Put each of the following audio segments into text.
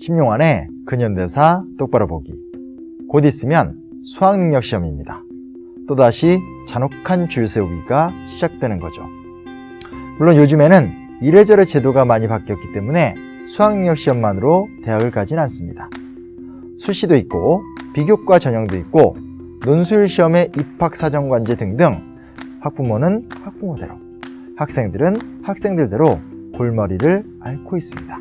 10용 근현대사 똑바로 보기. 곧 있으면 수학능력 시험입니다. 또다시 잔혹한 줄 세우기가 시작되는 거죠. 물론 요즘에는 이래저래 제도가 많이 바뀌었기 때문에 수학능력 시험만으로 대학을 가진 않습니다. 수시도 있고 비교과 전형도 있고 논술 시험의 입학사정관제 등등 학부모는 학부모대로, 학생들은 학생들대로 골머리를 앓고 있습니다.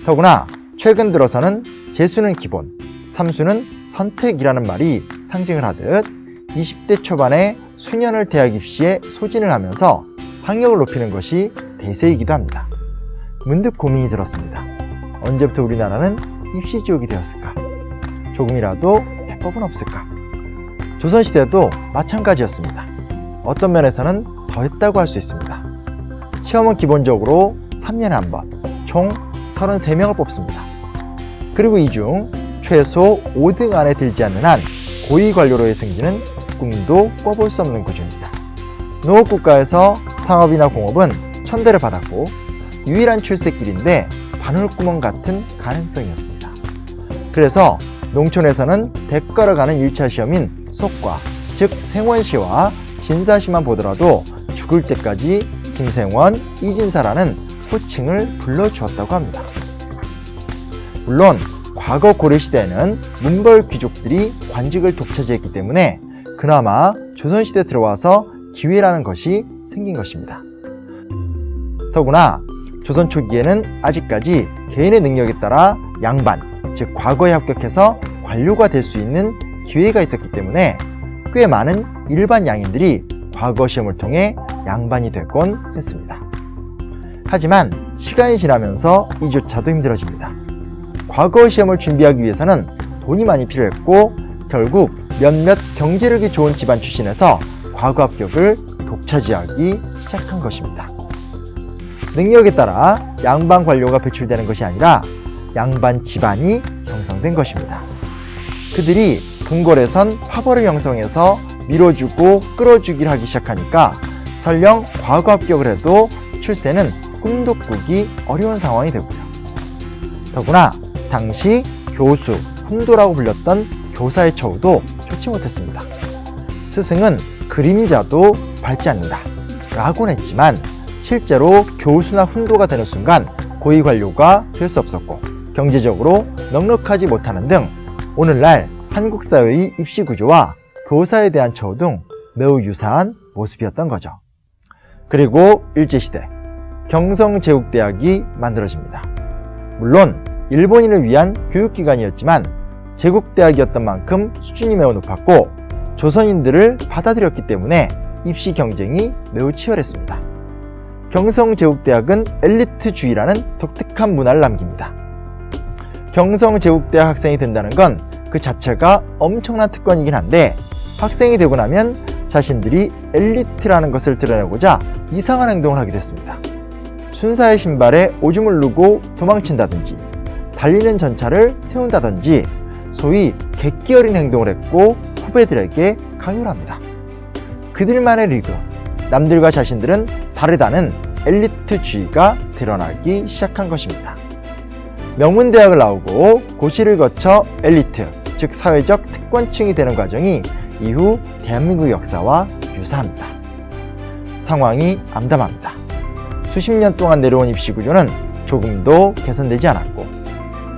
더구나 최근 들어서는 재수는 기본, 삼수는 선택이라는 말이 상징을 하듯 20대 초반에 수년을 대학 입시에 소진을 하면서 학력을 높이는 것이 대세이기도 합니다. 문득 고민이 들었습니다. 언제부터 우리나라는 입시지옥이 되었을까? 조금이라도 해법은 없을까? 조선시대도 마찬가지였습니다. 어떤 면에서는 더했다고 할 수 있습니다. 시험은 기본적으로 3년에 한 번, 총 33명을 뽑습니다. 그리고 이 중 최소 5등 안에 들지 않는 한 고위 관료로의 승진은 꿈도 꿔볼 수 없는 구조입니다. 농업국가에서 상업이나 공업은 천대를 받았고 유일한 출세길인데 바늘구멍 같은 가능성이었습니다. 그래서 농촌에서는 대가로 가는 1차 시험인 속과, 즉 생원시와 진사시만 보더라도 죽을 때까지 김생원, 이진사라는 호칭을 불러주었다고 합니다. 물론 과거 고려시대에는 문벌 귀족들이 관직을 독차지했기 때문에 그나마 조선시대에 들어와서 기회라는 것이 생긴 것입니다. 더구나 조선 초기에는 아직까지 개인의 능력에 따라 양반, 즉 과거에 합격해서 관료가 될 수 있는 기회가 있었기 때문에 꽤 많은 일반 양인들이 과거 시험을 통해 양반이 되곤 했습니다. 하지만 시간이 지나면서 이조차도 힘들어집니다. 과거 시험을 준비하기 위해서는 돈이 많이 필요했고 결국 몇몇 경제력이 좋은 집안 출신에서 과거 합격을 독차지하기 시작한 것입니다. 능력에 따라 양반 관료가 배출되는 것이 아니라 양반 집안이 형성된 것입니다. 그들이 궁궐에선 화벌을 형성해서 밀어주고 끌어주기를 하기 시작하니까 설령 과거 합격을 해도 출세는 꿈도 꾸기 어려운 상황이 되고요. 더구나 당시 교수, 훈도라고 불렸던 교사의 처우도 좋지 못했습니다. 스승은 그림자도 밟지 않는다 라고는 했지만 실제로 교수나 훈도가 되는 순간 고위 관료가 될 수 없었고 경제적으로 넉넉하지 못하는 등 오늘날 한국 사회의 입시 구조와 교사에 대한 처우 등 매우 유사한 모습이었던 거죠. 그리고 일제시대 경성제국대학이 만들어집니다. 물론 일본인을 위한 교육기관이었지만 제국대학이었던 만큼 수준이 매우 높았고 조선인들을 받아들였기 때문에 입시 경쟁이 매우 치열했습니다. 경성제국대학은 엘리트주의라는 독특한 문화를 남깁니다. 경성제국대학 학생이 된다는 건 그 자체가 엄청난 특권이긴 한데 학생이 되고 나면 자신들이 엘리트라는 것을 드러내고자 이상한 행동을 하게 됐습니다. 순사의 신발에 오줌을 누고 도망친다든지 달리는 전차를 세운다든지 소위 객기 어린 행동을 했고 후배들에게 강요를 합니다. 그들만의 리그, 남들과 자신들은 다르다는 엘리트주의가 드러나기 시작한 것입니다. 명문대학을 나오고 고시를 거쳐 엘리트, 즉 사회적 특권층이 되는 과정이 이후 대한민국 역사와 유사합니다. 상황이 암담합니다. 수십 년 동안 내려온 입시 구조는 조금도 개선되지 않았고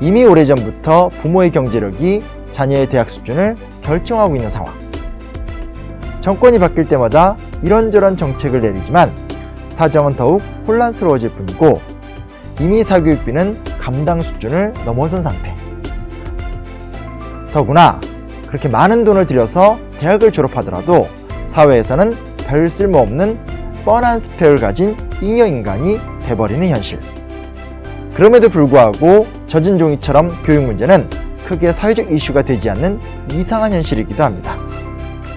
이미 오래전부터 부모의 경제력이 자녀의 대학 수준을 결정하고 있는 상황. 정권이 바뀔 때마다 이런저런 정책을 내리지만 사정은 더욱 혼란스러워질 뿐이고 이미 사교육비는 감당 수준을 넘어선 상태. 더구나 그렇게 많은 돈을 들여서 대학을 졸업하더라도 사회에서는 별 쓸모없는 뻔한 스펙을 가진 잉여인간이 돼버리는 현실. 그럼에도 불구하고 젖은 종이처럼 교육 문제는 크게 사회적 이슈가 되지 않는 이상한 현실이기도 합니다.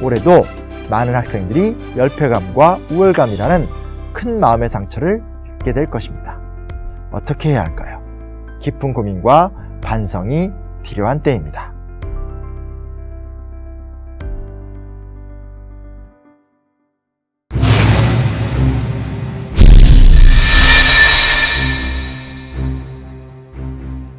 올해도 많은 학생들이 열패감과 우월감이라는 큰 마음의 상처를 입게 될 것입니다. 어떻게 해야 할까요? 깊은 고민과 반성이 필요한 때입니다.